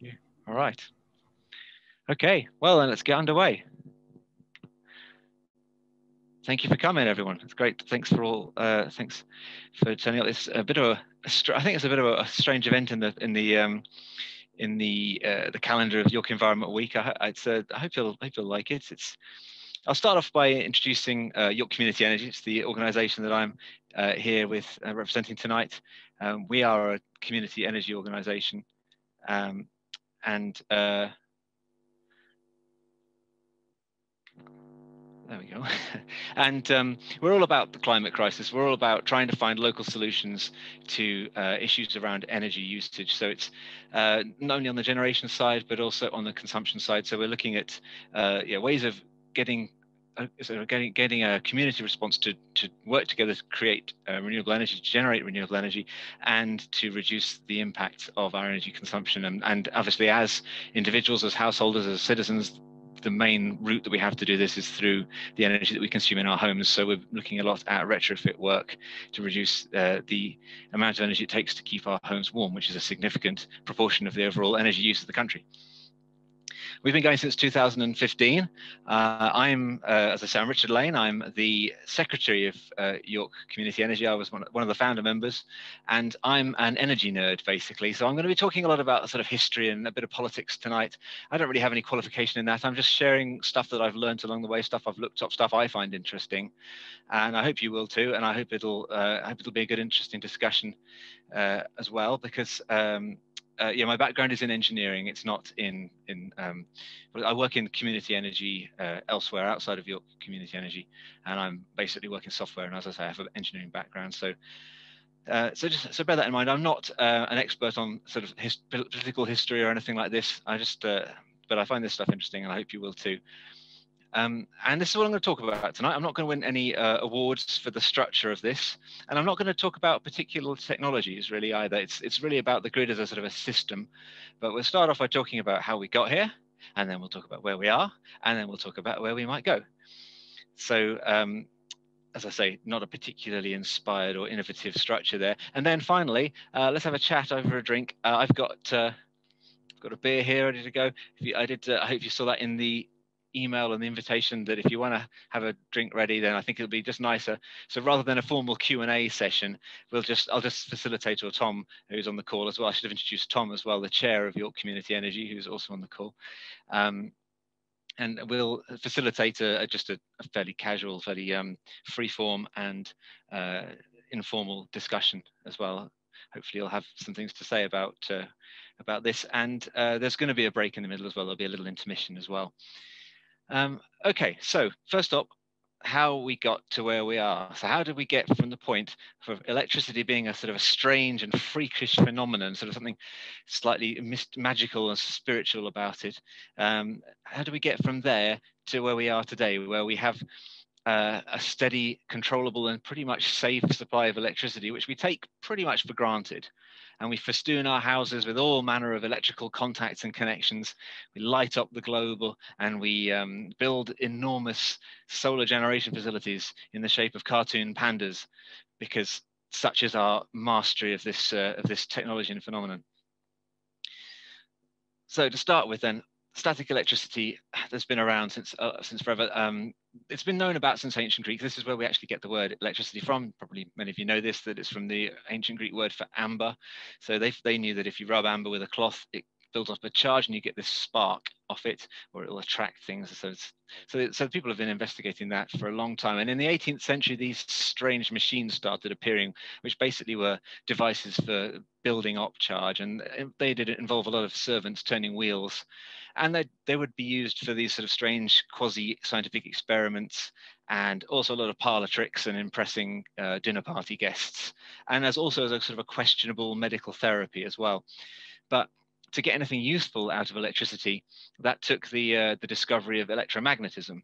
you. All right. Okay, well then let's get underway. Thank you for coming, everyone. It's great. Thanks for all. Thanks for turning up. It's a bit of I think it's a bit of a strange event in the calendar of York Environment Week. I hope you'll like it. I'll start off by introducing York Community Energy. It's the organisation that I'm here with representing tonight. We are a community energy organisation, and there we go. And we're all about the climate crisis. We're all about trying to find local solutions to issues around energy usage. So it's not only on the generation side, but also on the consumption side. So we're looking at ways of getting a community response to work together to create renewable energy, to generate renewable energy, and to reduce the impact of our energy consumption. And obviously, as individuals, as householders, as citizens, the main route that we have to do this is through the energy that we consume in our homes. So we're looking a lot at retrofit work to reduce the amount of energy it takes to keep our homes warm, which is a significant proportion of the overall energy use of the country. We've been going since 2015. As I say, I'm Richard Lane. I'm the Secretary of York Community Energy. I was one of the founder members, and I'm an energy nerd, basically. So I'm going to be talking a lot about sort of history and a bit of politics tonight. I don't really have any qualification in that. I'm just sharing stuff that I've learned along the way, stuff I've looked up, stuff I find interesting, and I hope you will too. And I hope it'll be a good, interesting discussion as well, because my background is in engineering. It's not I work in community energy elsewhere outside of York Community Energy, and I'm basically working software. And as I say, I have an engineering background. So so bear that in mind. I'm not an expert on sort of political history or anything like this. But I find this stuff interesting, and I hope you will too. And this is what I'm going to talk about tonight. I'm not going to win any awards for the structure of this, and I'm not going to talk about particular technologies really either. It's really about the grid as a sort of a system. But we'll start off by talking about how we got here, and then we'll talk about where we are, and then we'll talk about where we might go. So as I say, not a particularly inspired or innovative structure there. And then finally, let's have a chat over a drink. I've got a beer here ready to go. I hope you saw that in the email and the invitation, that if you want to have a drink ready, then I think it'll be just nicer. So rather than a formal Q&A session, I'll just facilitate, or Tom, who's on the call as well. I should have introduced Tom as well, the chair of York Community Energy, who's also on the call. And we'll facilitate just a fairly casual, fairly free-form and informal discussion as well. Hopefully you'll have some things to say about this, and there's going to be a break in the middle as well. There'll be a little intermission as well. Okay, so first up, how we got to where we are. So how did we get from the point of electricity being a sort of a strange and freakish phenomenon, sort of something slightly magical and spiritual about it? How do we get from there to where we are today, where we have a steady, controllable, and pretty much safe supply of electricity, which we take pretty much for granted? And we festoon our houses with all manner of electrical contacts and connections. We light up the globe, and we build enormous solar generation facilities in the shape of cartoon pandas, because such is our mastery of this technology and phenomenon. So to start with, then, static electricity has been around since forever. It's been known about since ancient Greek. This is where we actually get the word electricity from. Probably many of you know this, that it's from the ancient Greek word for amber. So they knew that if you rub amber with a cloth, it builds up a charge and you get this spark off it, or it will attract things. So people have been investigating that for a long time. And in the 18th century, these strange machines started appearing, which basically were devices for building up charge. And they did involve a lot of servants turning wheels. And they would be used for these sort of strange quasi-scientific experiments, and also a lot of parlor tricks and impressing dinner party guests, and also as a sort of a questionable medical therapy as well. But to get anything useful out of electricity, that took the discovery of electromagnetism,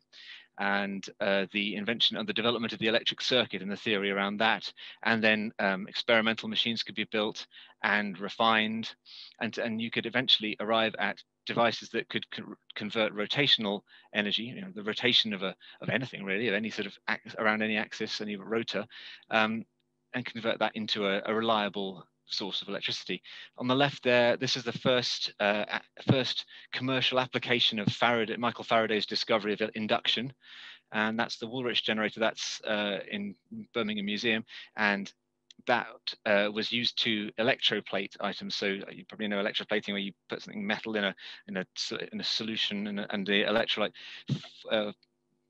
and the invention and the development of the electric circuit and the theory around that. And then experimental machines could be built and refined, and you could eventually arrive at devices that could convert rotational energy, the rotation of anything really, of any sort of around any axis, any rotor, and convert that into a reliable source of electricity. On the left there, this is the first commercial application of Michael Faraday's discovery of induction, and that's the Woolwich generator. That's in Birmingham Museum, and that was used to electroplate items. So you probably know electroplating, where you put something metal in a solution, and the electrolyte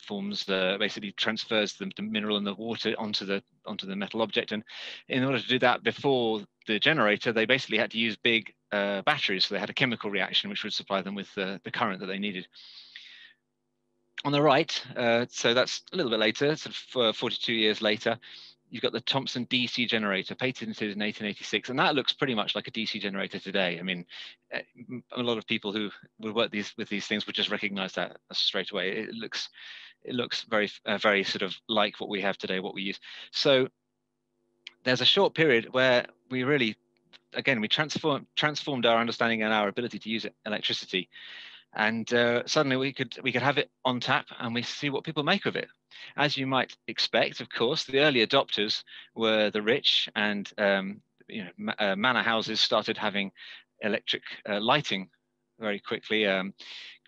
forms basically transfers the mineral and the water onto the metal object. And in order to do that before the generator, they basically had to use big batteries. So they had a chemical reaction which would supply them with the current that they needed. On the right, so that's a little bit later, sort of 42 years later, you've got the Thomson DC generator, patented in 1886, and that looks pretty much like a DC generator today. I mean, a lot of people who would work with these things would just recognize that straight away. It looks very sort of like what we have today, what we use. So there's a short period where we really, again, we transformed our understanding and our ability to use electricity. And suddenly we could have it on tap, and we see what people make of it. As you might expect, of course, the early adopters were the rich, and manor houses started having electric lighting very quickly.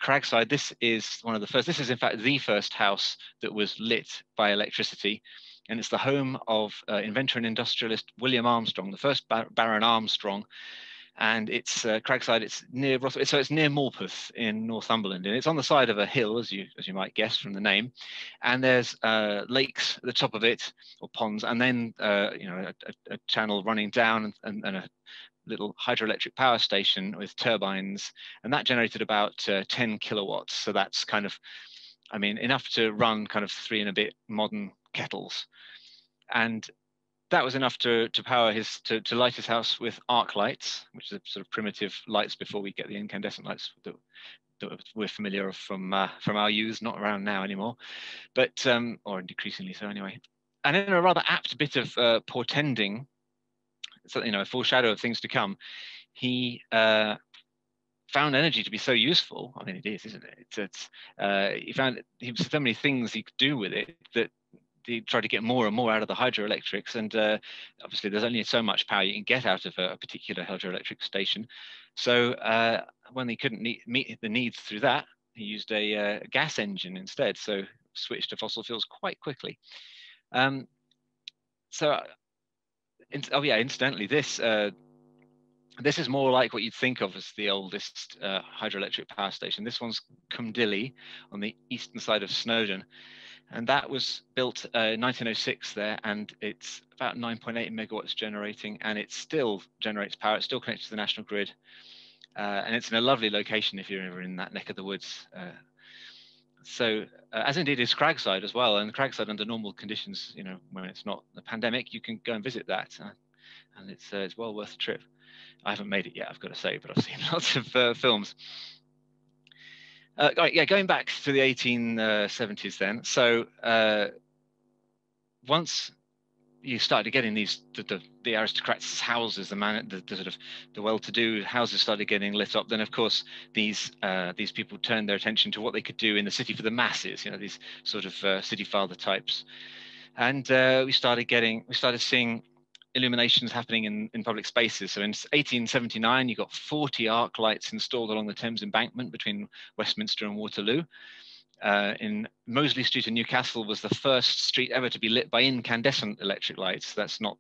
Cragside, this is one of the first. This is in fact the first house that was lit by electricity, and it's the home of inventor and industrialist William Armstrong, the first Baron Armstrong. And it's Cragside. It's near so it's near Morpeth in Northumberland, and it's on the side of a hill, as you might guess from the name. And there's lakes at the top of it, or ponds, and then a channel running down, and a little hydroelectric power station with turbines, and that generated about 10 kilowatts. So that's kind of, I mean, enough to run kind of 3 and a bit modern kettles. And that was enough to power to light his house with arc lights, which are sort of primitive lights before we get the incandescent lights that we're familiar of from our youth, not around now anymore, but or decreasingly so anyway. And in a rather apt bit of portending, so, a foreshadow of things to come, he found energy to be so useful. I mean, it is, isn't it? He found so many things he could do with it that he tried to get more and more out of the hydroelectrics, and obviously there's only so much power you can get out of a particular hydroelectric station. So when he couldn't meet the needs through that, he used a gas engine instead, so switched to fossil fuels quite quickly. Incidentally, this is more like what you'd think of as the oldest hydroelectric power station. This one's Cumdilly on the eastern side of Snowdon. And that was built in 1906 there, and it's about 9.8 megawatts generating, and it still generates power. It's still connected to the national grid, and it's in a lovely location if you're ever in that neck of the woods. As indeed is Cragside as well. And Cragside, under normal conditions, when it's not a pandemic, you can go and visit that, and it's well worth a trip. I haven't made it yet, I've got to say, but I've seen lots of films. Going back to the 1870s then. So once you started getting the aristocrats' houses, the well-to-do houses started getting lit up, then of course these people turned their attention to what they could do in the city for the masses, these sort of city father types. And we started seeing illuminations happening in public spaces. So in 1879, you got 40 arc lights installed along the Thames embankment between Westminster and Waterloo. In Mosley Street in Newcastle was the first street ever to be lit by incandescent electric lights. That's not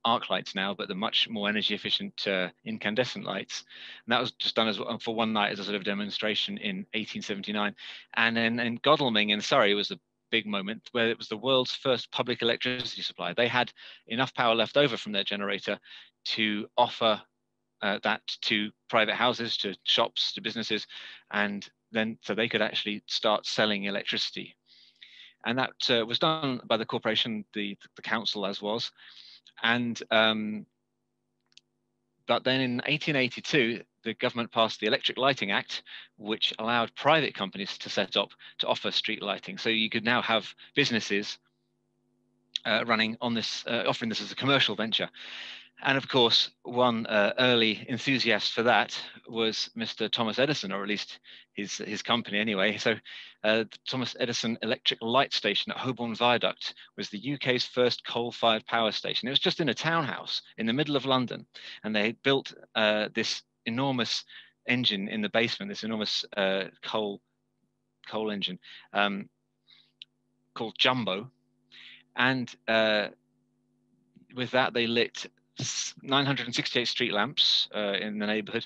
arc lights now, but the much more energy efficient incandescent lights. And that was just done for one night as a sort of demonstration in 1879. And then in Godalming in Surrey was the big moment where it was the world's first public electricity supply. They had enough power left over from their generator to offer that to private houses, to shops, to businesses, and then so they could actually start selling electricity. And that was done by the corporation, the council as was. And but then in 1882, the government passed the Electric Lighting Act, which allowed private companies to set up to offer street lighting. So you could now have businesses running on this, offering this as a commercial venture. And of course, one early enthusiast for that was Mr. Thomas Edison, or at least his company anyway. So Thomas Edison Electric Light Station at Holborn Viaduct was the UK's first coal-fired power station. It was just in a townhouse in the middle of London. And they built this enormous engine in the basement, this enormous coal engine called Jumbo. And with that, they lit 968 street lamps in the neighborhood,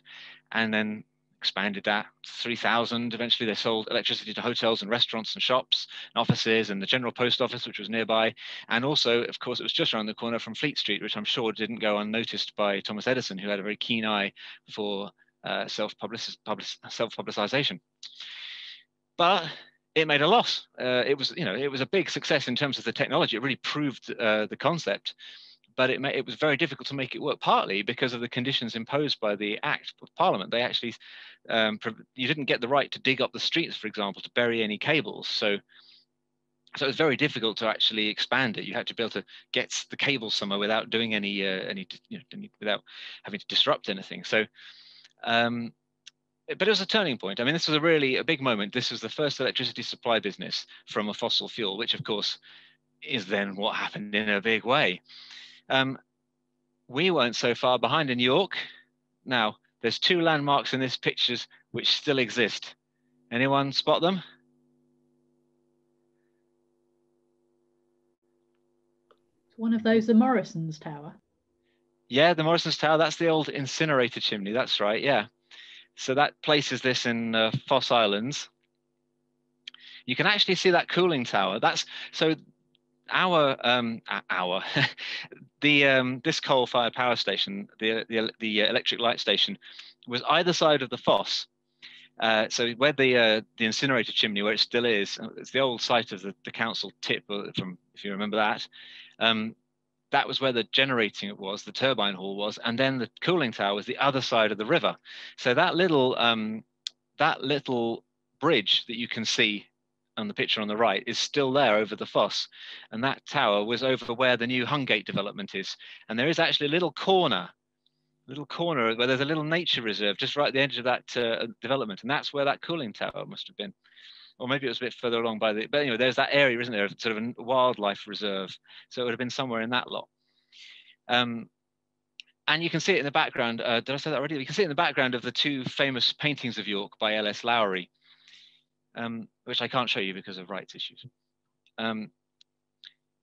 and then expanded that 3,000. Eventually they sold electricity to hotels and restaurants and shops and offices and the General Post Office, which was nearby. And also, of course, it was just around the corner from Fleet Street, which I'm sure didn't go unnoticed by Thomas Edison, who had a very keen eye for self-publicization. But it made a loss. It was a big success in terms of the technology. It really proved the concept. But it was very difficult to make it work, partly because of the conditions imposed by the Act of Parliament. They actually, you didn't get the right to dig up the streets, for example, to bury any cables. So it was very difficult to actually expand it. You had to be able to get the cables somewhere without doing without having to disrupt anything. So, but it was a turning point. I mean, this was a big moment. This was the first electricity supply business from a fossil fuel, which of course is then what happened in a big way. We weren't so far behind in York. Now, there's two landmarks in this pictures which still exist. Anyone spot them? One of those, the Morrison's Tower. Yeah, the Morrison's Tower, that's the old incinerator chimney. That's right, yeah. So that places this in Foss Islands. You can actually see that cooling tower. That's so this coal-fired power station, the electric light station, was either side of the foss. So where the incinerator chimney, where it still is, it's the old site of the council tip, from if you remember that. That was where the generating was, the turbine hall was, and then the cooling tower was the other side of the river. So that little bridge that you can see on the picture on the right is still there over the foss, and that tower was over where the new Hungate development is. And there is actually a little corner where there's a little nature reserve just right at the edge of that development, and that's where that cooling tower must have been. Or maybe it was a bit further along but anyway, there's that area, isn't there, sort of a wildlife reserve. So it would have been somewhere in that lot. And you can see it in the background. Did I say that already? You can see it in the background of the two famous paintings of York by L.S. Lowry, which I can't show you because of rights issues.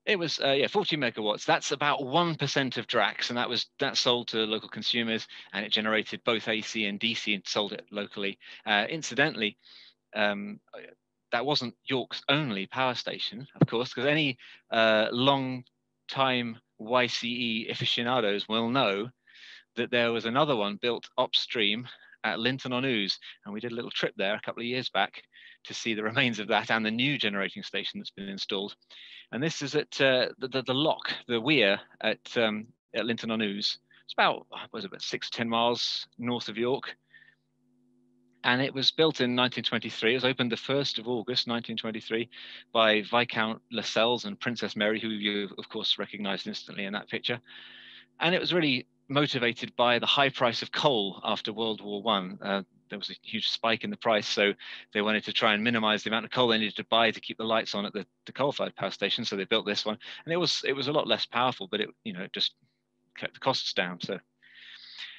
It was 40 megawatts. That's about 1% of Drax, and that sold to local consumers, and it generated both AC and DC and sold it locally. Incidentally, that wasn't York's only power station, of course, because any long-time YCE aficionados will know that there was another one built upstream at Linton-on-Ouse, and we did a little trip there a couple of years back to see the remains of that and the new generating station that's been installed. And this is at the lock, the weir at Linton-on-Ouse. It's about 6 to 10 miles north of York. And it was built in 1923. It was opened the 1st of August, 1923, by Viscount Lascelles and Princess Mary, who you, of course, recognized instantly in that picture. And it was really motivated by the high price of coal after World War I. There was a huge spike in the price, so they wanted to try and minimize the amount of coal they needed to buy to keep the lights on at the coal-fired power station. So they built this one, and it was a lot less powerful, but it just kept the costs down. So,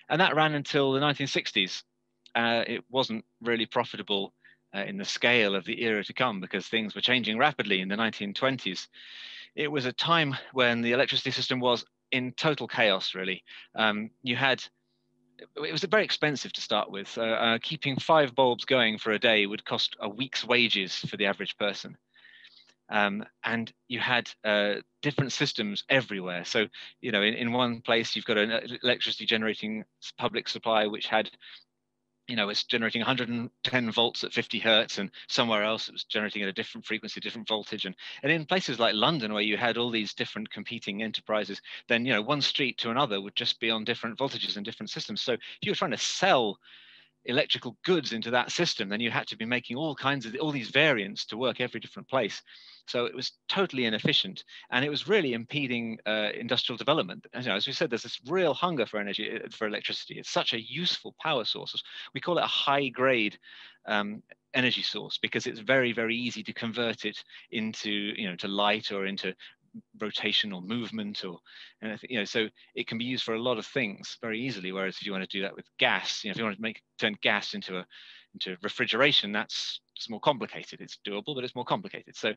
and that ran until the 1960s. It wasn't really profitable in the scale of the era to come because things were changing rapidly in the 1920s. It was a time when the electricity system was in total chaos, really. It was very expensive to start with. Keeping 5 bulbs going for a day would cost a week's wages for the average person. And you had different systems everywhere. So, in one place, you've got an electricity generating public supply, which had it's generating 110 volts at 50 hertz, and somewhere else it was generating at a different frequency, different voltage. And in places like London, where you had all these different competing enterprises, then one street to another would just be on different voltages and different systems. So if you were trying to sell electrical goods into that system, then you had to be making all these variants to work every different place. So it was totally inefficient, and it was really impeding industrial development. As we said, there's this real hunger for energy, for electricity. It's such a useful power source. We call it a high-grade energy source because it's very, very easy to convert it into, to light or into rotation or movement or anything, so it can be used for a lot of things very easily. Whereas if you want to do that with gas, if you want to turn gas into refrigeration, it's more complicated. It's doable, but it's more complicated. So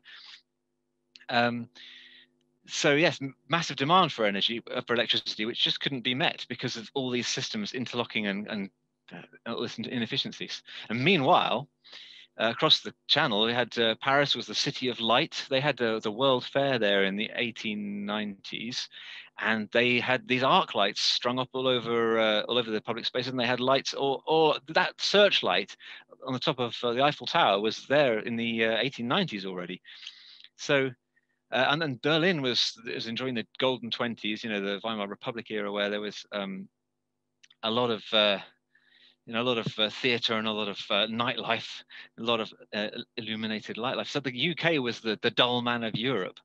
yes, massive demand for energy, for electricity, which just couldn't be met because of all these systems interlocking and all this inefficiencies. And meanwhile, across the channel, we had Paris was the city of light. They had the World Fair there in the 1890s, and they had these arc lights strung up all over the public spaces. And they had lights, or that searchlight on the top of the Eiffel Tower was there in the 1890s already. So, and then Berlin was enjoying the golden 20s, the Weimar Republic era, where there was a lot of theatre and a lot of nightlife, a lot of illuminated nightlife. So the UK was the dull man of Europe.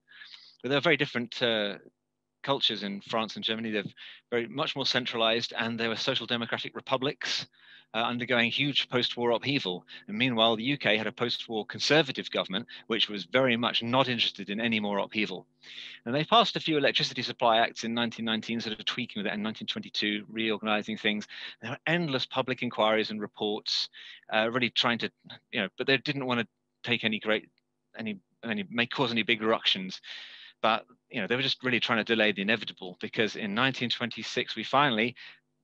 But there are very different cultures in France and Germany. They're very much more centralized, and they were social democratic republics undergoing huge post-war upheaval. And meanwhile, the UK had a post-war conservative government, which was very much not interested in any more upheaval. And they passed a few electricity supply acts in 1919, sort of tweaking with it, in 1922, reorganizing things. There were endless public inquiries and reports, really trying to, but they didn't want to take cause any big ructions. But they were just really trying to delay the inevitable, because in 1926 we finally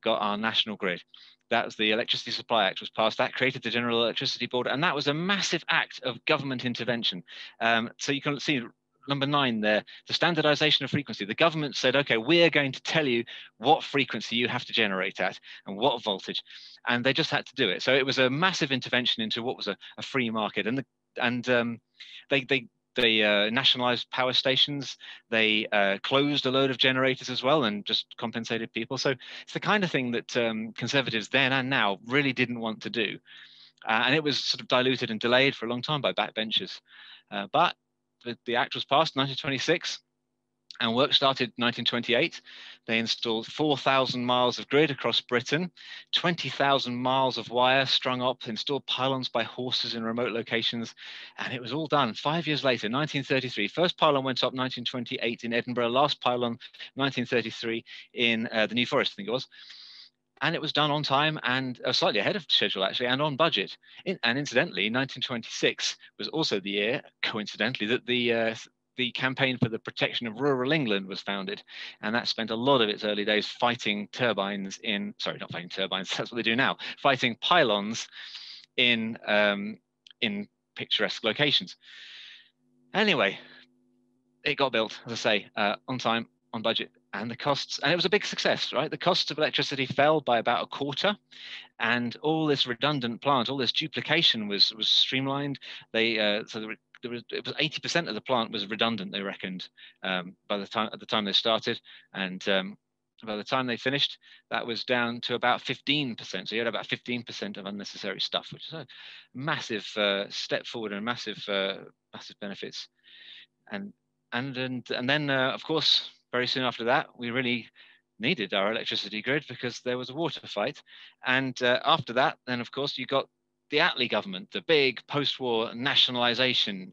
got our national grid. That was the Electricity Supply Act was passed. That created the General Electricity Board, and that was a massive act of government intervention. So you can see number 9 there, the standardization of frequency. The government said, okay, we're going to tell you what frequency you have to generate at and what voltage, and they just had to do it. So it was a massive intervention into what was a free market, and they nationalized power stations. They closed a load of generators as well and just compensated people. So it's the kind of thing that conservatives then and now really didn't want to do. And it was sort of diluted and delayed for a long time by backbenchers. But the act was passed in 1926. And work started in 1928. They installed 4,000 miles of grid across Britain, 20,000 miles of wire strung up, installed pylons by horses in remote locations, and it was all done. 5 years later, 1933, first pylon went up 1928 in Edinburgh, last pylon 1933 in the New Forest, I think it was. And it was done on time and slightly ahead of schedule, actually, and on budget. And incidentally, 1926 was also the year, coincidentally, that the campaign for the protection of rural England was founded, and that spent a lot of its early days fighting turbines not fighting turbines, that's what they do now, fighting pylons in picturesque locations. Anyway, it got built, as I say, on time, on budget, and the costs, and it was a big success, right? The costs of electricity fell by about a quarter, and all this redundant plant, all this duplication was streamlined. It was 80% of the plant was redundant, they reckoned, at the time they started, and by the time they finished, that was down to about 15%. So you had about 15% of unnecessary stuff, which is a massive step forward and massive benefits. And then of course, very soon after that, we really needed our electricity grid because there was a water fight. And after that, then of course you got the Attlee government, the big post-war nationalization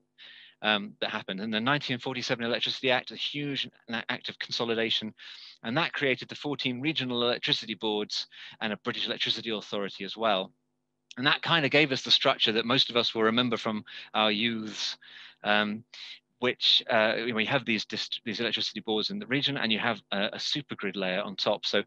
that happened. And the 1947 Electricity Act, a huge act of consolidation, and that created the 14 regional electricity boards and a British Electricity Authority as well. And that kind of gave us the structure that most of us will remember from our youths, which we have these electricity boards in the region, and you have a supergrid layer on top. So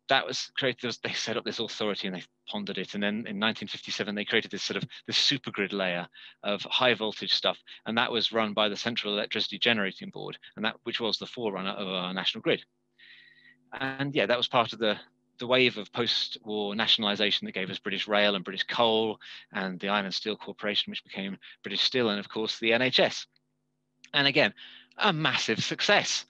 that was created. They set up this authority and they pondered it, and then in 1957 they created this supergrid layer of high voltage stuff, and that was run by the Central Electricity Generating Board, and which was the forerunner of our national grid. And yeah, that was part of the wave of post-war nationalisation that gave us British Rail and British Coal and the Iron and Steel Corporation, which became British Steel, and of course the NHS. And again, a massive success.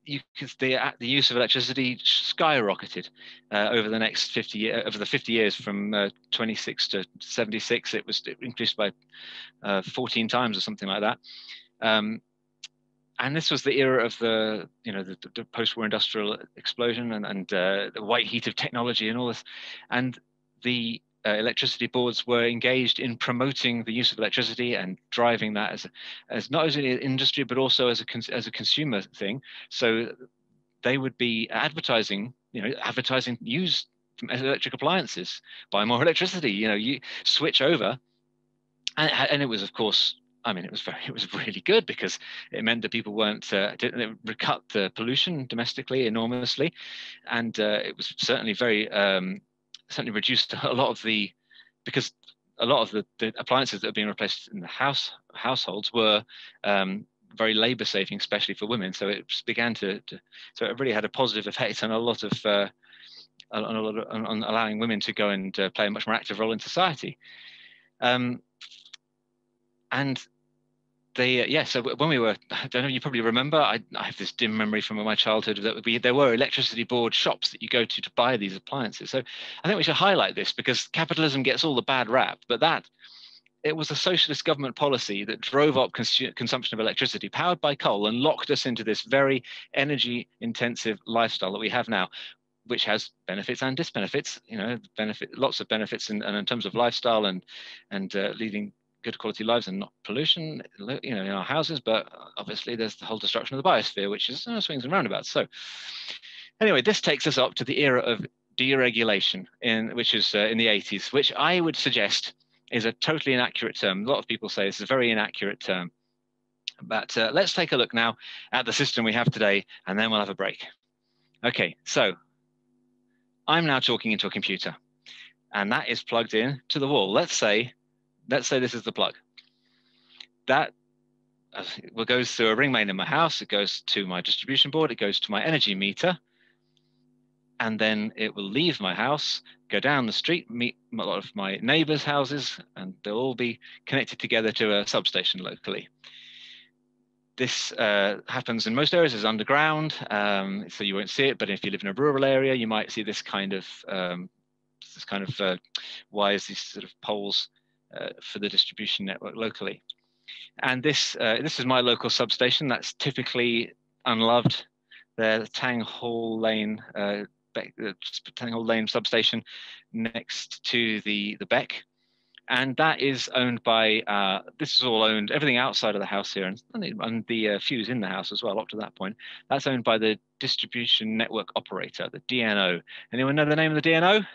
the use of electricity skyrocketed over the next 50 years. Over the 50 years from 26 to 76, it increased by 14 times or something like that. And this was the era of the post-war industrial explosion and the white heat of technology and all this, and the electricity boards were engaged in promoting the use of electricity and driving that as not as an industry but also as a consumer thing. So they would be advertising use electric appliances, buy more electricity, you switch over, and it was, of course, I mean, it was really good because it meant that people it cut the pollution domestically enormously, and it was certainly certainly reduced a lot of the appliances that were being replaced in the households were very labor saving, especially for women. So it began so it really had a positive effect on a lot of on allowing women to go and play a much more active role in society. And so when we were, I don't know, you probably remember, I have this dim memory from my childhood that there were electricity board shops that you go to buy these appliances. So I think we should highlight this because capitalism gets all the bad rap, but it was a socialist government policy that drove up consumption of electricity powered by coal and locked us into this very energy intensive lifestyle that we have now, which has benefits and disbenefits, lots of benefits in terms of lifestyle and leading good quality lives and not pollution, in our houses. But obviously there's the whole destruction of the biosphere, which is swings and roundabouts. So anyway, this takes us up to the era of deregulation, which is in the 80s, which I would suggest is a totally inaccurate term. A lot of people say this is a very inaccurate term. But let's take a look now at the system we have today, and then we'll have a break. Okay, so I'm now talking into a computer, and that is plugged in to the wall. Let's say this is the plug. That goes through a ring main in my house. It goes to my distribution board. It goes to my energy meter. And then it will leave my house, go down the street, meet a lot of my neighbors' houses, and they'll all be connected together to a substation locally. This happens in most areas as underground, so you won't see it. But if you live in a rural area, you might see this kind of wires, these sort of poles for the distribution network locally. And this is my local substation. That's typically unloved. The Tang Hall Lane substation next to the Beck. And that is owned by, this is all owned, everything outside of the house here, and the fuse in the house as well up to that point, that's owned by the distribution network operator, the DNO. Anyone know the name of the DNO?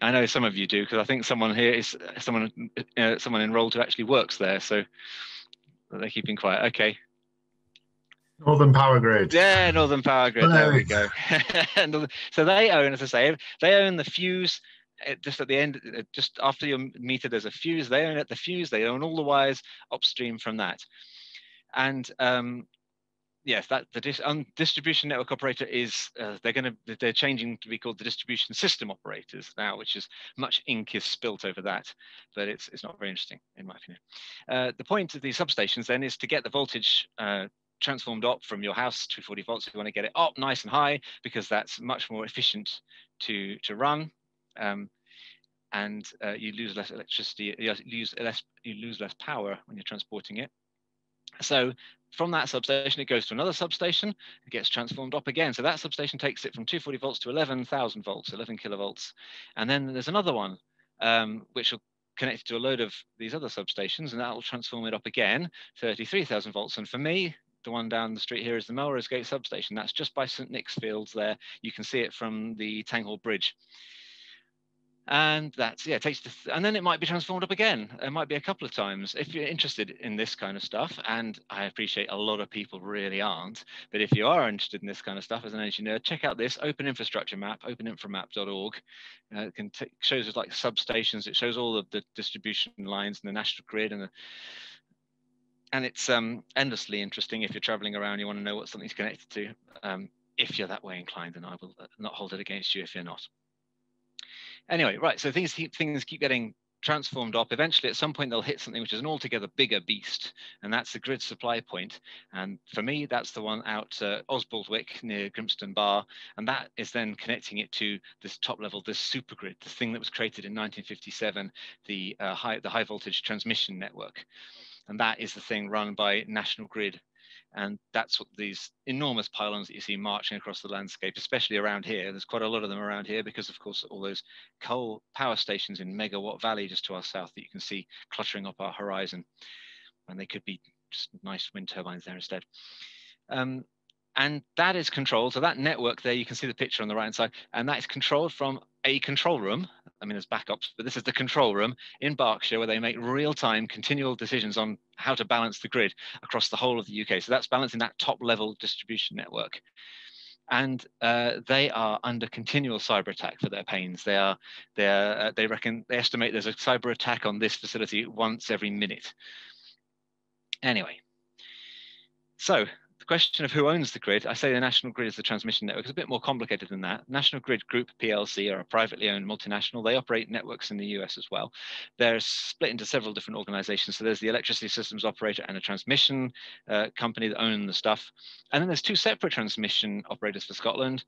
I know some of you do, because I think someone here is someone enrolled who actually works there, so they're keeping quiet. Okay. Northern Power Grid. Yeah, Northern Power Grid. There we go. So they own, as I say, they own the fuse. Just at the end, just after your meter, there's a fuse. They own it. The fuse. They own all the wires upstream from that. And yes, that the distribution network operator is they're changing to be called the distribution system operators now, which is much ink is spilt over that, but it's not very interesting in my opinion. The point of these substations then is to get the voltage transformed up from your house, 240 volts. You want to get it up nice and high because that's much more efficient to run, and you lose less electricity. You lose less power when you're transporting it. So from that substation, it goes to another substation. It gets transformed up again. So that substation takes it from 240 volts to 11,000 volts, 11 kilovolts. And then there's another one which will connect to a load of these other substations, and that will transform it up again, 33,000 volts. And for me, the one down the street here is the Melrose Gate substation. That's just by St. Nick's Fields there. You can see it from the Tanghall Bridge. And that's, yeah, it takes and then it might be transformed up again. It might be a couple of times. If you're interested in this kind of stuff, and I appreciate a lot of people really aren't, but if you are interested in this kind of stuff as an engineer, check out this Open Infrastructure Map, openinframap.org. It shows us like substations. It shows all of the distribution lines and the national grid, and it's endlessly interesting if you're traveling around, you want to know what something's connected to. If you're that way inclined, and I will not hold it against you if you're not. Anyway, right, so things keep getting transformed up. Eventually, at some point, they'll hit something which is an altogether bigger beast, and that's the grid supply point. And for me, that's the one out Osbaldwick near Grimston Bar, and that is then connecting it to this top level, this supergrid, the thing that was created in 1957, the high voltage transmission network, and that is the thing run by National Grid. And that's what these enormous pylons that you see marching across the landscape, especially around here. There's quite a lot of them around here because, of course, all those coal power stations in Megawatt Valley just to our south that you can see cluttering up our horizon. And they could be just nice wind turbines there instead. And that is controlled. So that network there, you can see the picture on the right-hand side, and that is controlled from a control room. I mean, there's backups, but this is the control room in Berkshire where they make real-time continual decisions on how to balance the grid across the whole of the UK. So that's balancing that top-level distribution network. And they are under continual cyber attack for their pains. They estimate there's a cyber attack on this facility once every minute. Anyway, so the question of who owns the grid, I say the National Grid is the transmission network. It's a bit more complicated than that. National Grid Group PLC are a privately owned multinational. They operate networks in the US as well. They're split into several different organizations. So there's the electricity systems operator and a transmission company that own the stuff. And then there's two separate transmission operators for Scotland.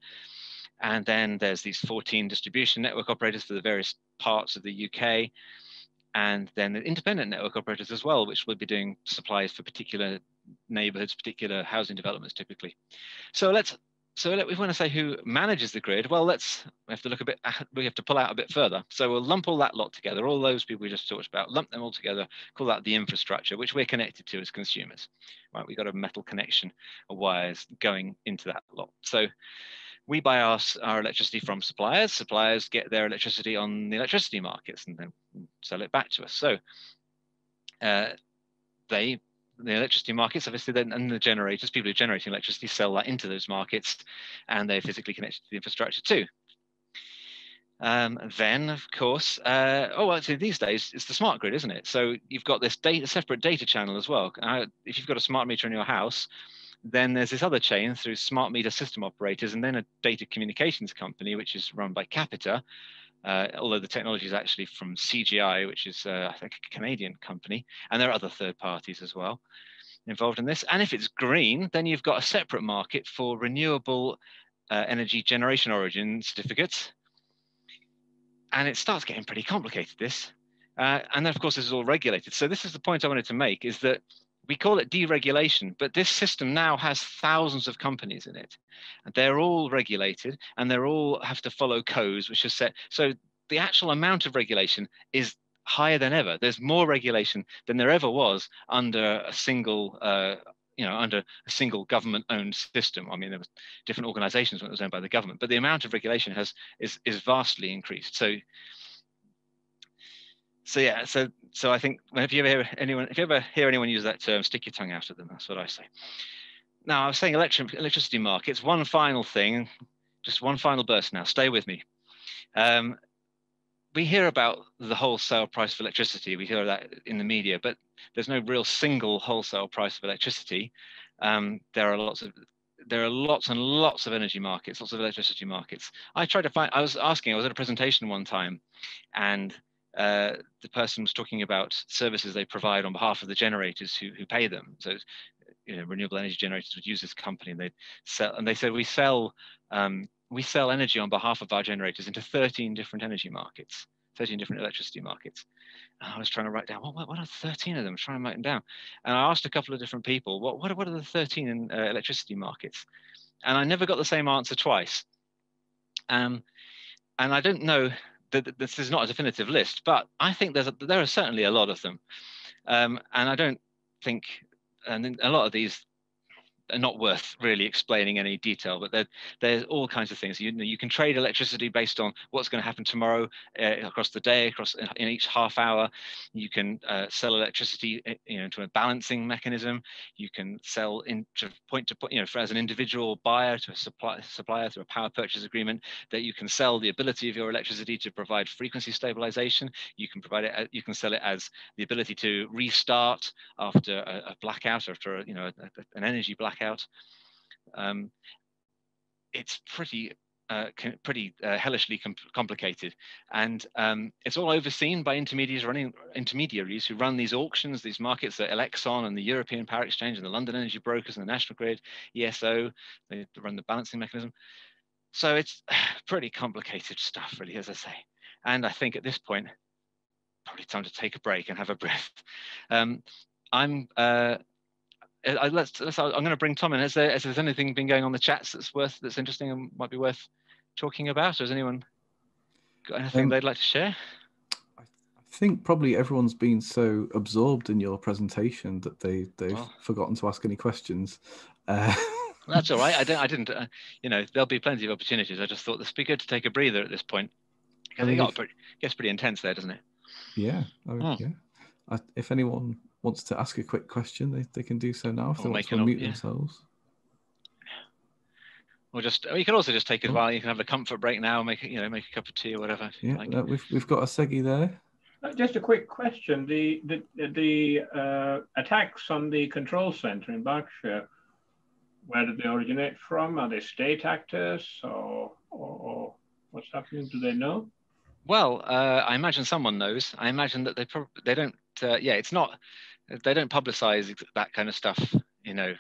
And then there's these 14 distribution network operators for the various parts of the UK. And then the independent network operators as well, which will be doing supplies for particular neighborhoods, particular housing developments typically. So if we want to say who manages the grid, well, we have to pull out a bit further. So we'll lump all that lot together, all those people we just talked about, lump them all together, call that the infrastructure, which we're connected to as consumers. Right, we've got a metal connection of wires going into that lot. So we buy our electricity from suppliers. Suppliers get their electricity on the electricity markets and then sell it back to us. So the electricity markets, obviously, then, and the generators, people who are generating electricity, sell that into those markets, and they're physically connected to the infrastructure too. Then, of course, actually these days it's the smart grid, isn't it? So you've got this separate data channel as well. If you've got a smart meter in your house, then there's this other chain through smart meter system operators, and then a data communications company, which is run by Capita, although the technology is actually from CGI, which is, I think, a Canadian company. And there are other third parties as well involved in this. And if it's green, then you've got a separate market for renewable energy generation origin certificates. And it starts getting pretty complicated, this. And then, of course, this is all regulated. So this is the point I wanted to make, is that we call it deregulation, but this system now has thousands of companies in it. And they're all regulated, and they all have to follow codes, which are set. So the actual amount of regulation is higher than ever. There's more regulation than there ever was under a single, under a single government-owned system. I mean, there were different organizations when it was owned by the government, but the amount of regulation is vastly increased. So I think if you ever hear anyone use that term, stick your tongue out at them. That's what I say. Now, I was saying electricity markets. One final thing, just one final burst now. Stay with me. We hear about the wholesale price of electricity. We hear that in the media, but there's no real single wholesale price of electricity. There are lots and lots of energy markets, lots of electricity markets. I was at a presentation one time, and the person was talking about services they provide on behalf of the generators who pay them. So, renewable energy generators would use this company, and they said we sell energy on behalf of our generators into 13 different energy markets, 13 different electricity markets. And I was trying to write down what are 13 of them. I was trying to write them down, and I asked a couple of different people, what are the 13 in electricity markets? And I never got the same answer twice. And I don't know. This is not a definitive list, but I think there are certainly a lot of them, and I don't think, and a lot of these are not worth really explaining any detail, but there's all kinds of things. You can trade electricity based on what's going to happen tomorrow, across the day, in each half hour. You can sell electricity, to a balancing mechanism. You can sell point to point, as an individual buyer to a supplier through a power purchase agreement. That you can sell the ability of your electricity to provide frequency stabilization. You can provide it. You can sell it as the ability to restart after a blackout, after an energy blackout. It's pretty pretty hellishly complicated, and it's all overseen by intermediaries who run these auctions, these markets, the Elexon and the European Power Exchange and the London Energy Brokers and the National Grid, ESO. They run the balancing mechanism. So it's pretty complicated stuff, really, as I say. And I think at this point, probably time to take a break and have a breath. I'm going to bring Tom in. Has there anything been going on the chats that's interesting and might be worth talking about? Or has anyone got anything they'd like to share? I think probably everyone's been so absorbed in your presentation that they've forgotten to ask any questions. That's all right. I didn't. There'll be plenty of opportunities. I just thought this would be good to take a breather at this point, because it gets pretty intense there, doesn't it? Yeah. Yeah. If anyone wants to ask a quick question, they can do so now. If they want to unmute themselves. Or you can also just take it while you can have a comfort break now, make a cup of tea or whatever. Yeah, like. We've got a Segi there. Just a quick question: the attacks on the control center in Berkshire, where did they originate from? Are they state actors, or what's happening? Do they know? Well, I imagine someone knows. I imagine that they don't. It's not. They don't publicize that kind of stuff. I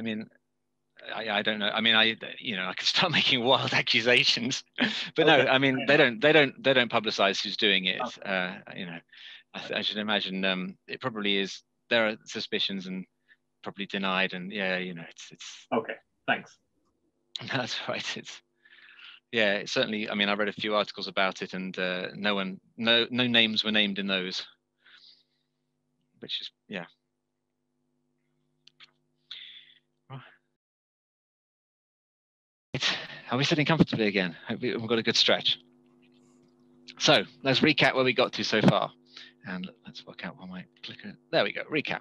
mean, I don't know. I mean, I could start making wild accusations, but okay. No. I mean, they don't publicize who's doing it. Okay. I should imagine it probably is. There are suspicions and probably denied, and it's. Okay. Thanks. That's right. It's certainly. I mean, I read a few articles about it, and no names were named in those, which is Are we sitting comfortably again? Hope we've got a good stretch. So let's recap where we got to so far, and let's work out why my clicker. There we go. Recap.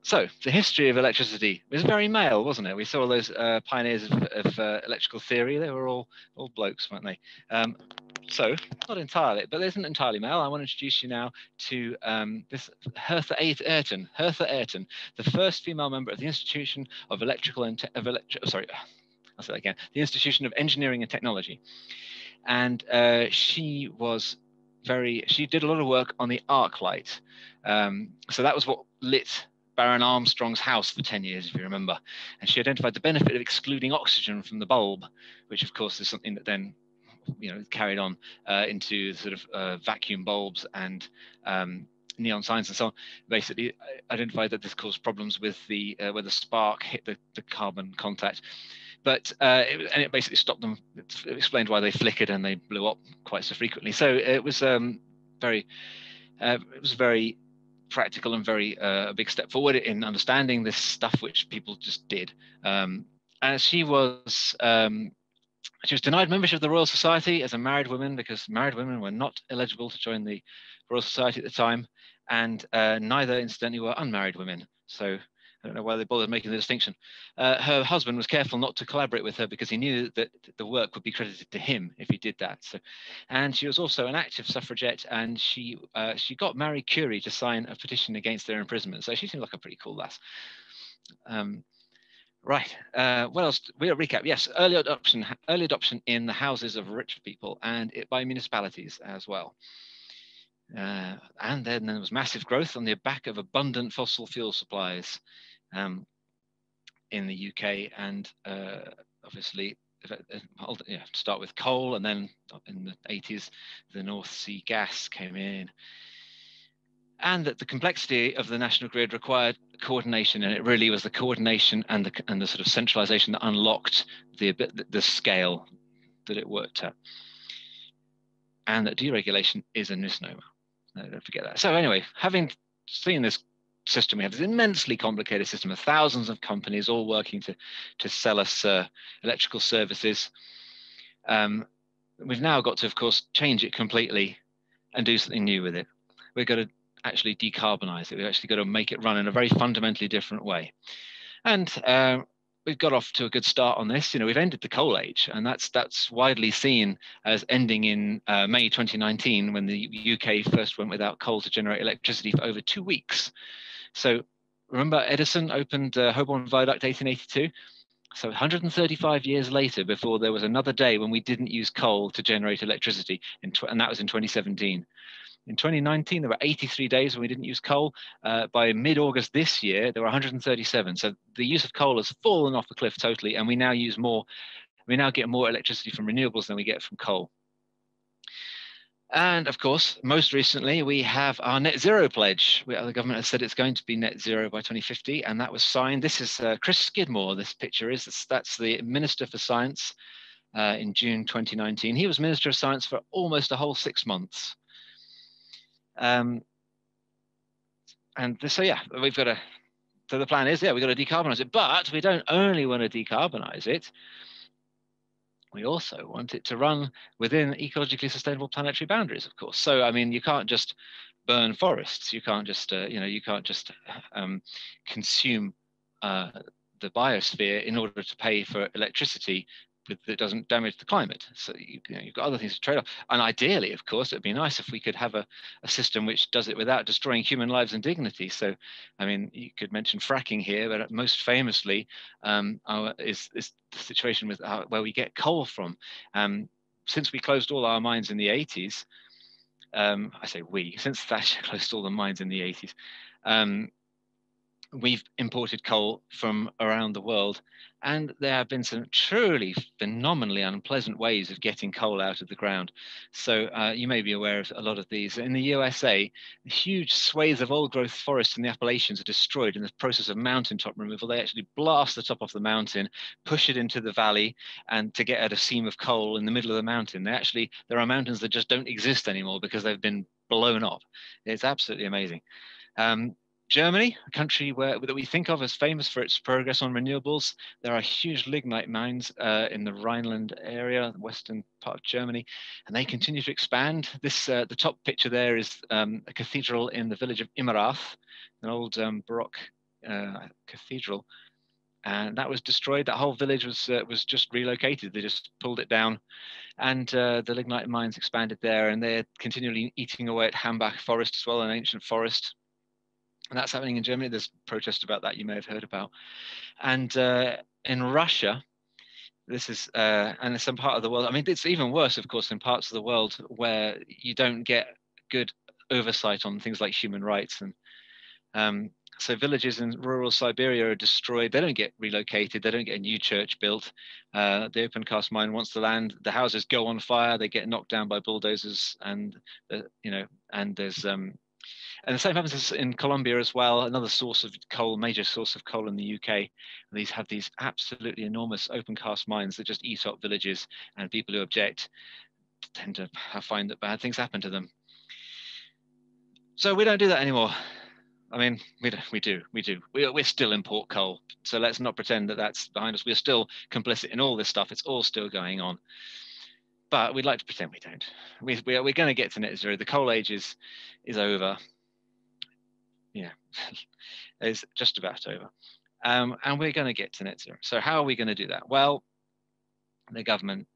So the history of electricity was very male, wasn't it? We saw those pioneers of electrical theory. They were all blokes, weren't they? So not entirely, but isn't entirely male. I want to introduce you now to this Hertha Ayrton, the first female member of the Institution of the Institution of Engineering and Technology, and she did a lot of work on the arc light. So that was what lit Baron Armstrong's house for 10 years, if you remember. And she identified the benefit of excluding oxygen from the bulb, which of course is something that then carried on into sort of vacuum bulbs and neon signs and so on. Basically identified that this caused problems with where the spark hit the carbon contact. But it basically stopped them. It explained why they flickered and they blew up quite so frequently. So it was very practical and very a big step forward in understanding this stuff which people just did. And she was denied membership of the Royal Society as a married woman, because married women were not eligible to join the Royal Society at the time, and neither, incidentally, were unmarried women. So I don't know why they bothered making the distinction. Her husband was careful not to collaborate with her because he knew that the work would be credited to him if he did that. So, and she was also an active suffragette, and she got Marie Curie to sign a petition against their imprisonment. So she seemed like a pretty cool lass. Right. What else? We'll recap. Yes, early adoption in the houses of rich people and by municipalities as well. And then there was massive growth on the back of abundant fossil fuel supplies in the UK, and obviously, start with coal, and then in the 80s, the North Sea gas came in. And that the complexity of the national grid required coordination, and it really was the coordination and the sort of centralization that unlocked the scale that it worked at. And that deregulation is a misnomer. No, don't forget that. So anyway, having seen this system, we have this immensely complicated system of thousands of companies all working to sell us electrical services. We've now got to, of course, change it completely and do something new with it. We've got to actually decarbonize it. We've actually got to make it run in a very fundamentally different way. And we've got off to a good start on this. We've ended the coal age, and that's widely seen as ending in May 2019, when the UK first went without coal to generate electricity for over 2 weeks. So remember, Edison opened Holborn Viaduct 1882. So 135 years later, before there was another day when we didn't use coal to generate electricity, and that was in 2017. In 2019, there were 83 days when we didn't use coal. By mid-August this year, there were 137. So the use of coal has fallen off the cliff totally, and we now use more. We now get more electricity from renewables than we get from coal. And of course, most recently, we have our net zero pledge. The government has said it's going to be net zero by 2050, and that was signed. This is Chris Skidmore, this picture is. That's the Minister for Science in June 2019. He was Minister of Science for almost a whole 6 months. So yeah, we've got to, so the plan is, yeah, we've got to decarbonize it, but we don't only want to decarbonize it, we also want it to run within ecologically sustainable planetary boundaries, of course. So, I mean, you can't just burn forests. You can't just, you can't just consume the biosphere in order to pay for electricity that doesn't damage the climate. So you've got other things to trade off. And ideally, of course, it'd be nice if we could have a system which does it without destroying human lives and dignity. So, I mean, you could mention fracking here, but most famously is the situation with where we get coal from. Since we closed all our mines in the 80s, I say we, since Thatcher closed all the mines in the 80s, we've imported coal from around the world, and there have been some truly phenomenally unpleasant ways of getting coal out of the ground. So you may be aware of a lot of these. In the USA, huge swathes of old growth forests in the Appalachians are destroyed in the process of mountaintop removal. They actually blast the top off the mountain, push it into the valley, and to get at a seam of coal in the middle of the mountain. There are mountains that just don't exist anymore because they've been blown up. It's absolutely amazing. Germany, a country that we think of as famous for its progress on renewables, there are huge lignite mines in the Rhineland area, the western part of Germany, and they continue to expand. The top picture there is a cathedral in the village of Immerath, an old Baroque cathedral, and that was destroyed. That whole village was just relocated. They just pulled it down, and the lignite mines expanded there, and they're continually eating away at Hambach Forest as well, an ancient forest. And that's happening in Germany. There's protests about that you may have heard about. And in Russia, this is, and in some part of the world, I mean, it's even worse, of course, in parts of the world where you don't get good oversight on things like human rights. And so villages in rural Siberia are destroyed. They don't get relocated. They don't get a new church built. The open cast mine wants the land. The houses go on fire. They get knocked down by bulldozers. And, and there's, and the same happens in Colombia as well, another source of coal, major source of coal in the UK. These have these absolutely enormous open cast mines that just eat up villages, and people who object tend to find that bad things happen to them. So we don't do that anymore. I mean, we do. We still import coal. So let's not pretend that that's behind us. We're still complicit in all this stuff. It's all still going on. But we'd like to pretend we don't. We're going to get to net zero. The coal age is over. Yeah, it's just about over. And we're going to get to net zero. So how are we going to do that? Well, the government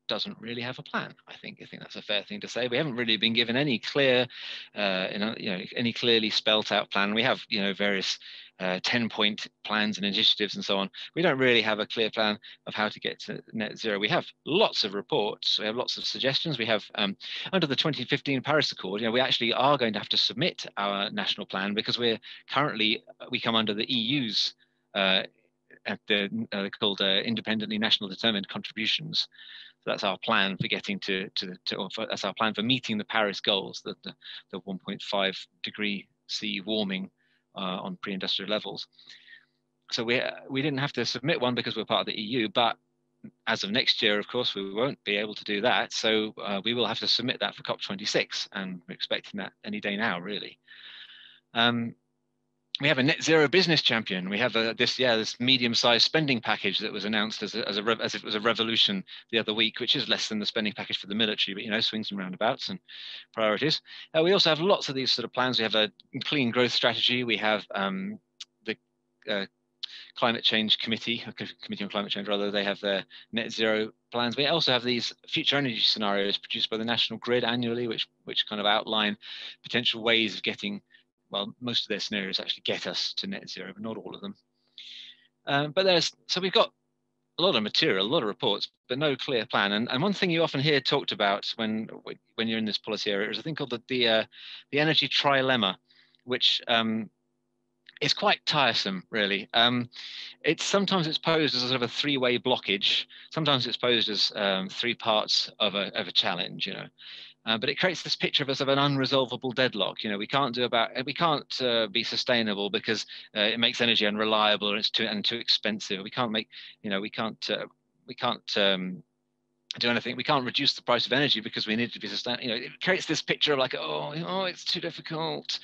doesn't really have a plan. I think that's a fair thing to say. We haven't really been given any clear, any clearly spelt out plan. We have, various 10-point plans and initiatives and so on. We don't really have a clear plan of how to get to net zero. We have lots of reports. We have lots of suggestions. We have, under the 2015 Paris Accord, we actually are going to have to submit our national plan because we come under the EU's called independently national determined contributions. So that's our plan for getting that's our plan for meeting the Paris goals, the 1.5 degree C warming on pre-industrial levels. So we didn't have to submit one because we're part of the EU, but as of next year, of course, we won't be able to do that. So we will have to submit that for COP26, and we're expecting that any day now, really. We have a net zero business champion. We have this medium-sized spending package that was announced as if it was a revolution the other week, which is less than the spending package for the military, but swings and roundabouts and priorities. We also have lots of these sort of plans. We have a clean growth strategy. We have the climate change committee on climate change, rather. They have their net zero plans. We also have these future energy scenarios produced by the National Grid annually, which kind of outline potential ways of getting. Well, most of their scenarios actually get us to net zero, but not all of them. So we've got a lot of material, a lot of reports, but no clear plan. And one thing you often hear talked about when you're in this policy area is a thing called the energy trilemma, which is quite tiresome, really. Sometimes it's posed as sort of a three-way blockage. Sometimes it's posed as three parts of a challenge, you know. But it creates this picture of us of an unresolvable deadlock. You know, we can't be sustainable because it makes energy unreliable or it's too expensive. We can't make, you know, we can't do anything. We can't reduce the price of energy because we need to be sustainable. You know, it creates this picture of like, oh, it's too difficult.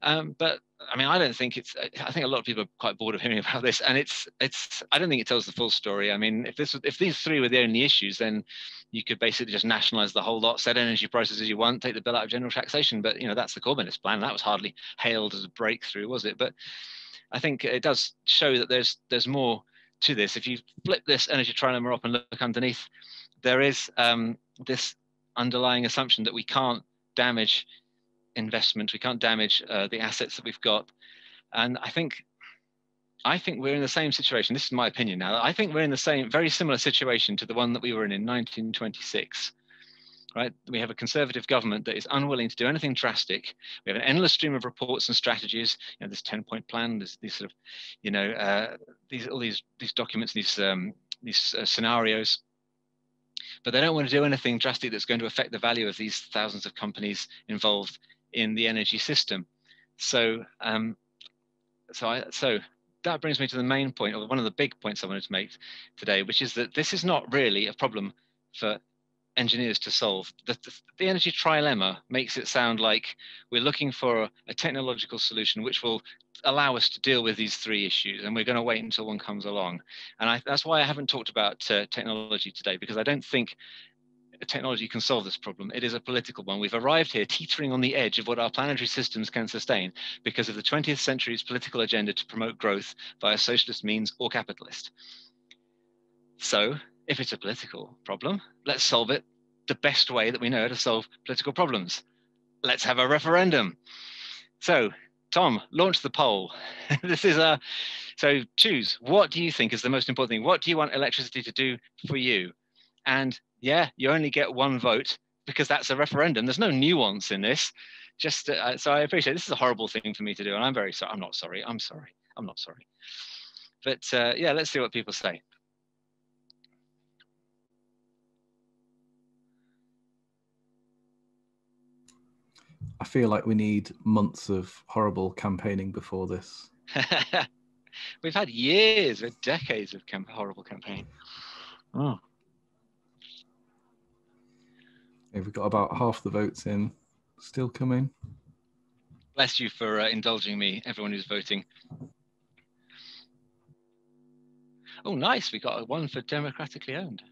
But I mean, I don't think it's. I think a lot of people are quite bored of hearing about this, and it's. I don't think it tells the full story. I mean, if these three were the only issues, then you could basically just nationalize the whole lot, set energy prices as you want, take the bill out of general taxation. But you know, that's the Corbynist plan. That was hardly hailed as a breakthrough, was it? But I think it does show that there's more to this. If you flip this energy trilemma up and look underneath, there is this underlying assumption that we can't damage investment, we can't damage the assets that we've got. And I think we're in the same situation. This is my opinion now. I think we're in the same, very similar situation to the one that we were in 1926, right? We have a Conservative government that is unwilling to do anything drastic. We have an endless stream of reports and strategies. You know, this 10-point plan, there's these sort of, you know, all these documents, these scenarios. But they don't want to do anything drastic that's going to affect the value of these thousands of companies involved in the energy system. So, so that brings me to the main point, or one of the big points I wanted to make today, which is that this is not really a problem for engineers to solve. The energy trilemma makes it sound like we're looking for a technological solution which will allow us to deal with these three issues, and we're going to wait until one comes along. And that's why I haven't talked about technology today, because I don't think technology can solve this problem. It is a political one. We've arrived here teetering on the edge of what our planetary systems can sustain because of the 20th century's political agenda to promote growth via socialist means or capitalist. So if it's a political problem, let's solve it the best way that we know to solve political problems. Let's have a referendum. So Tom, launch the poll. This is so choose, what do you think is the most important thing? What do you want electricity to do for you? And yeah, you only get one vote because that's a referendum. There's no nuance in this. Just so I appreciate this is a horrible thing for me to do, and I'm very sorry. I'm not sorry. I'm sorry. I'm not sorry. But yeah, let's see what people say. I feel like we need months of horrible campaigning before this. We've had years, decades of horrible campaign. Oh. Yeah, we've got about half the votes in, still coming. Bless you for indulging me, everyone who's voting. Oh, nice. We got one for democratically owned.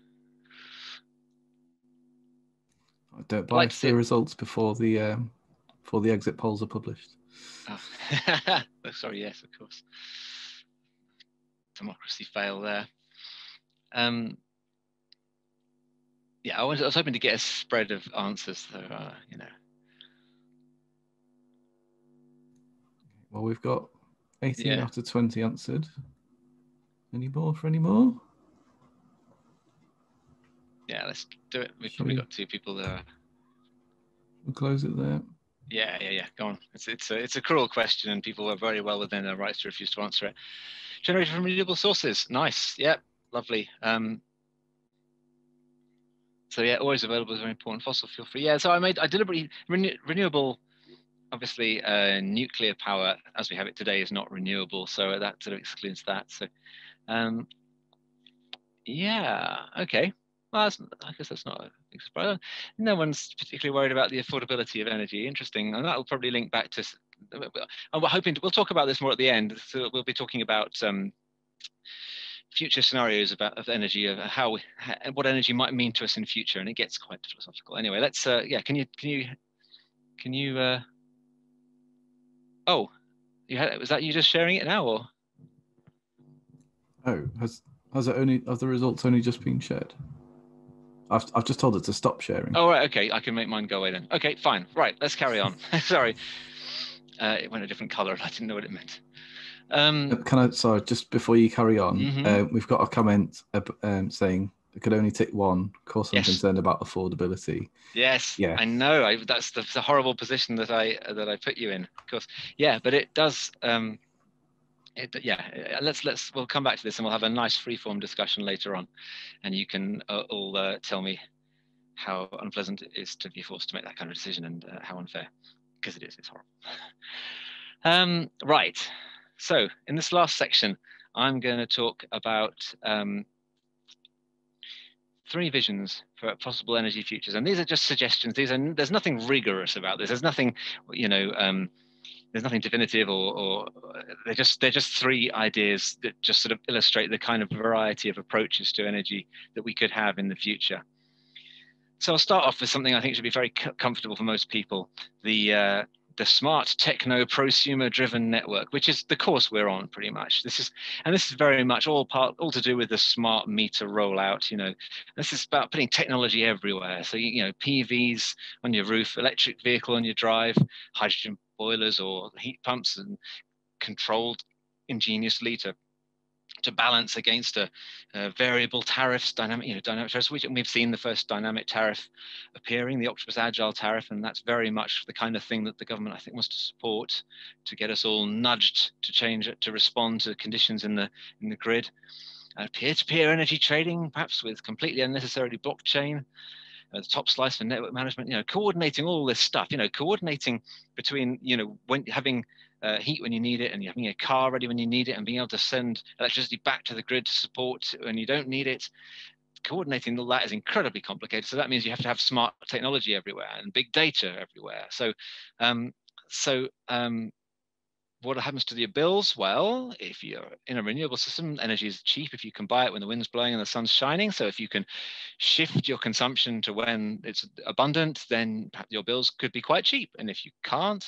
I don't buy the results before the exit polls are published. Oh. Sorry, yes, of course. Democracy fail there. Yeah, I was hoping to get a spread of answers, though. You know. Well, we've got 18 out of 20 answered. Any more for any more? Yeah, let's do it. We've probably got two people there. We'll close it there. Yeah. Go on. It's a cruel question, and people are very well within their rights to refuse to answer it. Generated from renewable sources. Nice. Yep. Lovely. So yeah, always available is very important. Fossil fuel free. Yeah. So I deliberately renewable. Obviously, nuclear power as we have it today is not renewable, so that sort of excludes that. So, yeah. Okay. Well, I guess that's not a big surprise. No one's particularly worried about the affordability of energy. Interesting, and that will probably link back to. We're hoping we'll talk about this more at the end. So we'll be talking about future scenarios of energy, of what energy might mean to us in future, and it gets quite philosophical. Anyway, let's. Yeah, can you? Oh, was that you just sharing it now, or? Oh, have the results only just been shared? I've just told it to stop sharing. Oh, right, okay. I can make mine go away then. Okay, fine. Right, let's carry on. Sorry. It went a different color and I didn't know what it meant. Can I, sorry, just before you carry on, we've got a comment saying it could only tick one. Of course, I'm concerned about affordability. Yes, yeah, I know. That's the horrible position that I put you in, of course. Yeah, but it does. We'll come back to this, and we'll have a nice free-form discussion later on, and you can all tell me how unpleasant it is to be forced to make that kind of decision, and how unfair, because it's horrible. Right. So in this last section, I'm going to talk about 3 visions for possible energy futures, and these are just suggestions. There's nothing rigorous about this. There's nothing, there's nothing definitive, or they're just 3 ideas that just sort of illustrate the kind of variety of approaches to energy that we could have in the future. So I'll start off with something I think should be very comfortable for most people: the smart techno-prosumer-driven network, which is the course we're on pretty much. This is very much all to do with the smart meter rollout. This is about putting technology everywhere. So PVs on your roof, electric vehicle on your drive, hydrogen boilers or heat pumps, and controlled ingeniously to balance against a variable tariffs, dynamic tariffs. We've seen the first dynamic tariff appearing, the Octopus Agile tariff, and that's very much the kind of thing that the government, I think, wants to support to get us all nudged to change, to respond to conditions in the grid. Peer-to-peer energy trading, perhaps with completely unnecessarily blockchain. The top slice for network management, coordinating all this stuff, coordinating between, when having heat when you need it, and having a car ready when you need it, and being able to send electricity back to the grid to support when you don't need it. Coordinating all that is incredibly complicated. So that means you have to have smart technology everywhere and big data everywhere. So what happens to your bills? Well, if you're in a renewable system, energy is cheap if you can buy it when the wind's blowing and the sun's shining. So if you can shift your consumption to when it's abundant, then your bills could be quite cheap. And if you can't,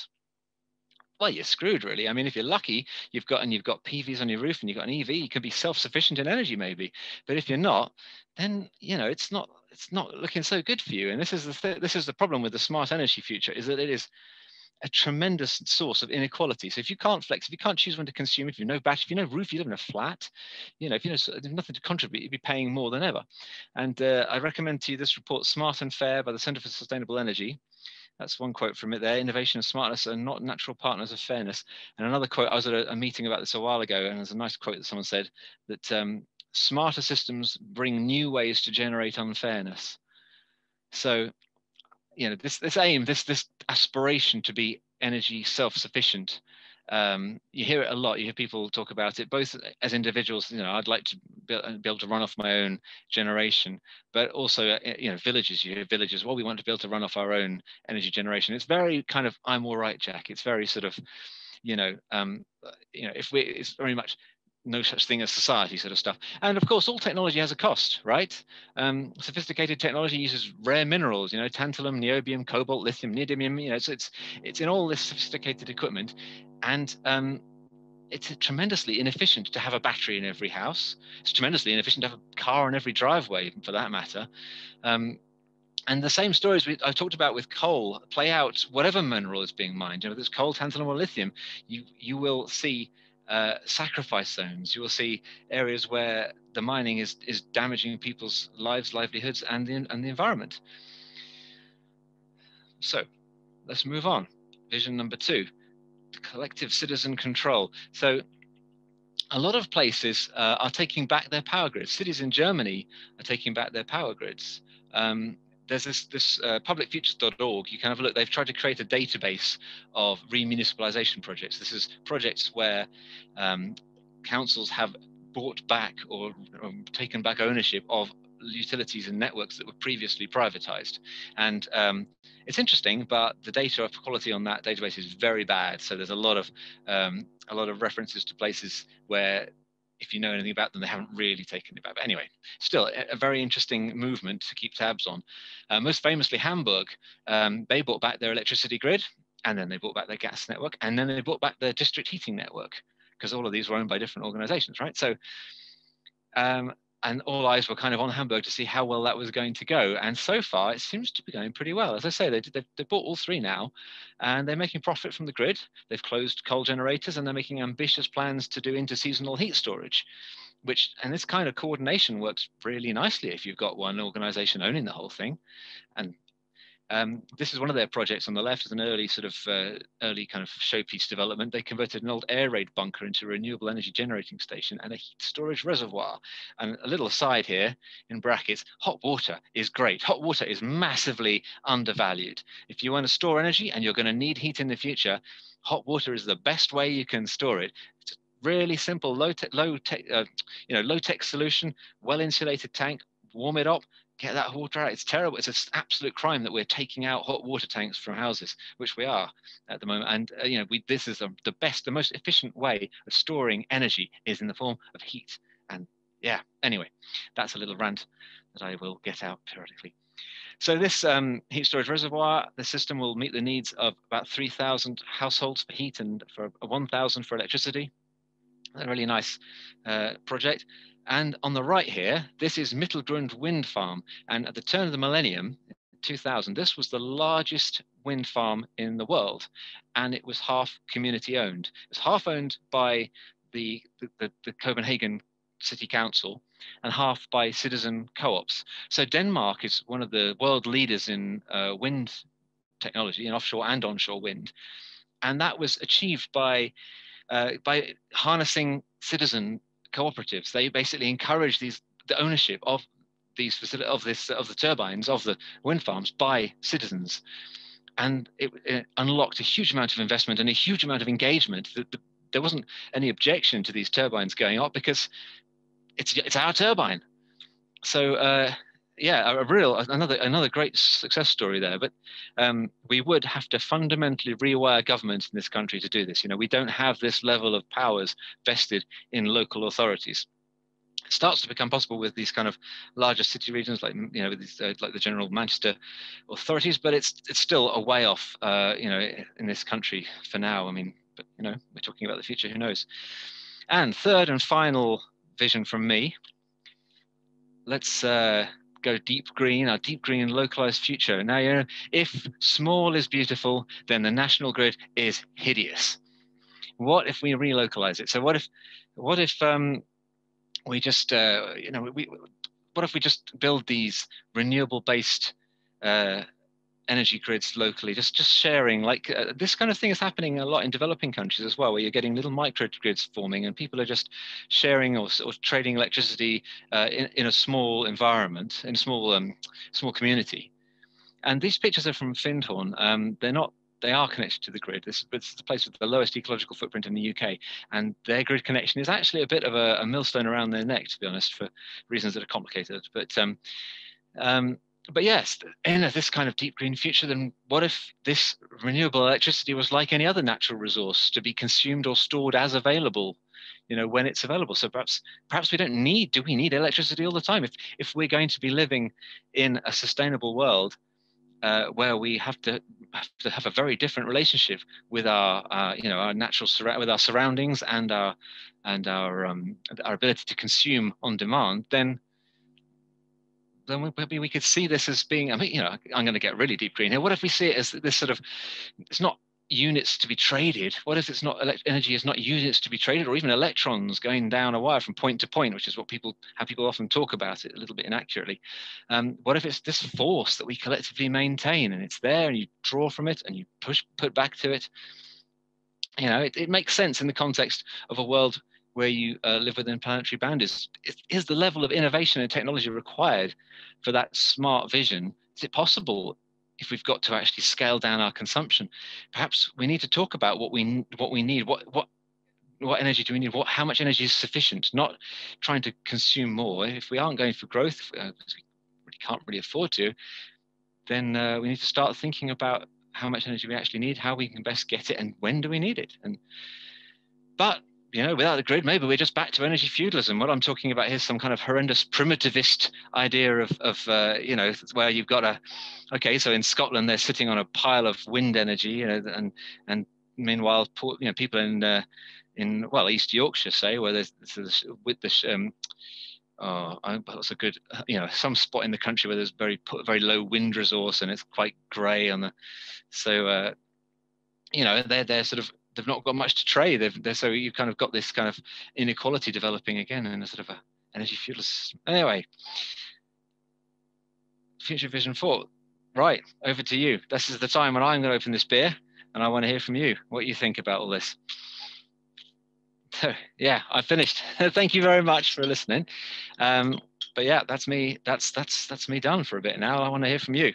well, you're screwed, really. I mean, if you're lucky, you've got PVs on your roof and you've got an EV, you can be self-sufficient in energy maybe. But if you're not, then it's not looking so good for you. And this is the problem with the smart energy future, is that it is a tremendous source of inequality. So if you can't flex, if you can't choose when to consume, if you have no battery, if you have no roof, you live in a flat, if there's nothing to contribute, you'd be paying more than ever. And I recommend to you this report, Smart and Fair, by the Center for Sustainable Energy. That's one quote from it there: innovation and smartness are not natural partners of fairness. And another quote, I was at a meeting about this a while ago, and there's a nice quote that someone said that smarter systems bring new ways to generate unfairness. So this aim, this aspiration to be energy self-sufficient, you hear it a lot. You hear people talk about it both as individuals. I'd like to be able to run off my own generation, but also villages. You hear villages, well, we want to be able to run off our own energy generation. It's very kind of, I'm all right, Jack. It's very sort of it's very much no such thing as society sort of stuff. And of course, all technology has a cost, right? Sophisticated technology uses rare minerals, tantalum, niobium, cobalt, lithium, neodymium, so it's in all this sophisticated equipment. And it's tremendously inefficient to have a battery in every house. It's tremendously inefficient to have a car in every driveway, for that matter. And the same stories I talked about with coal play out whatever mineral is being mined. There's coal, tantalum, or lithium. You will see sacrifice zones. You will see areas where the mining is damaging people's lives, livelihoods, and the environment. So let's move on. Vision number 2, collective citizen control. So a lot of places are taking back their power grids. Cities in Germany are taking back their power grids. There's this publicfutures.org. You can have a look. They've tried to create a database of remunicipalization projects. This is projects where councils have bought back or taken back ownership of utilities and networks that were previously privatized. And it's interesting, but the data quality on that database is very bad. So there's a lot of references to places where, if you know anything about them, they haven't really taken it back. But anyway, still a very interesting movement to keep tabs on. Most famously, Hamburg, they bought back their electricity grid, and then they bought back their gas network, and then they bought back their district heating network, because all of these were owned by different organizations, right? So and all eyes were kind of on Hamburg to see how well that was going to go. And so far, it seems to be going pretty well. As I say, they bought all three now, and they're making profit from the grid. They've closed coal generators, and they're making ambitious plans to do interseasonal heat storage, and this kind of coordination works really nicely if you've got one organization owning the whole thing. And this is one of their projects on the left, is an early early kind of showpiece development. They converted an old air raid bunker into a renewable energy generating station and a heat storage reservoir. And a little aside here, in brackets, hot water is great. Hot water is massively undervalued. If you want to store energy and you're going to need heat in the future, hot water is the best way you can store it. It's a really simple, low tech solution, well insulated tank. Warm it up. Get that water out. It's terrible. It's an absolute crime that we're taking out hot water tanks from houses, which we are at the moment. And this is the most efficient way of storing energy is in the form of heat. And yeah, anyway, that's a little rant that I will get out periodically. So this heat storage reservoir, the system will meet the needs of about 3,000 households for heat and for 1,000 for electricity. A really nice project. And on the right here, this is Mittelgrund wind farm. And at the turn of the millennium, 2000, this was the largest wind farm in the world. And it was half community owned. It was half owned by the Copenhagen City Council and half by citizen co-ops. So Denmark is one of the world leaders in wind technology, in offshore and onshore wind. And that was achieved by harnessing citizen cooperatives. They basically encourage the ownership of these of the turbines of the wind farms by citizens, and it unlocked a huge amount of investment and a huge amount of engagement. There wasn't any objection to these turbines going up because it's our turbine. So yeah, another great success story there. But we would have to fundamentally rewire government in this country to do this. We don't have this level of powers vested in local authorities. It starts to become possible with these kind of larger city regions, like like the general Manchester authorities, but it's still a way off, in this country for now. I mean, but we're talking about the future. Who knows? And third and final vision from me. Let's go deep green, our deep green localized future. Now, if small is beautiful, then the national grid is hideous. What if we relocalize it? So what if we just what if we just build these renewable based energy grids locally, just sharing, like this kind of thing is happening a lot in developing countries as well, where you're getting little microgrids forming and people are just sharing or trading electricity in a small environment, in a small community. And these pictures are from Findhorn. They are connected to the grid. This is the place with the lowest ecological footprint in the UK, and their grid connection is actually a bit of a millstone around their neck, to be honest, for reasons that are complicated. But yes, in this kind of deep green future, then what if this renewable electricity was like any other natural resource, to be consumed or stored as available, when it's available? So perhaps we don't need, do we need electricity all the time? If we're going to be living in a sustainable world where we have to have a very different relationship with our with our surroundings and our ability to consume on demand, then we could see this as being, I'm going to get really deep green here. What if we see it as this sort of, it's not units to be traded? What if it's not, energy is not units to be traded, or even electrons going down a wire from point to point, which is what people often talk about it a little bit inaccurately. What if it's this force that we collectively maintain, and it's there and you draw from it and you put back to it? It makes sense in the context of a world where you live within planetary boundaries. Is the level of innovation and technology required for that smart vision? Is it possible if we've got to actually scale down our consumption? Perhaps we need to talk about what we need, what energy do we need, how much energy is sufficient, not trying to consume more. If we aren't going for growth, because we really can't really afford to, then we need to start thinking about how much energy we actually need, how we can best get it, and when do we need it. But without the grid, maybe we're just back to energy feudalism. What I'm talking about here is some kind of horrendous primitivist idea of where you've got so in Scotland they're sitting on a pile of wind energy, and meanwhile, people in East Yorkshire, say, where there's with the That's a good, some spot in the country where there's very low wind resource and it's quite grey on the, so they're sort of, they've not got much to trade. So you've kind of got this kind of inequality developing again in a sort of a energy fuel. Anyway, Future Vision 4. Right, over to you. This is the time when I'm going to open this beer, and I want to hear from you what you think about all this. So yeah, I finished. Thank you very much for listening. But yeah, that's me. That's me done for a bit now. I want to hear from you.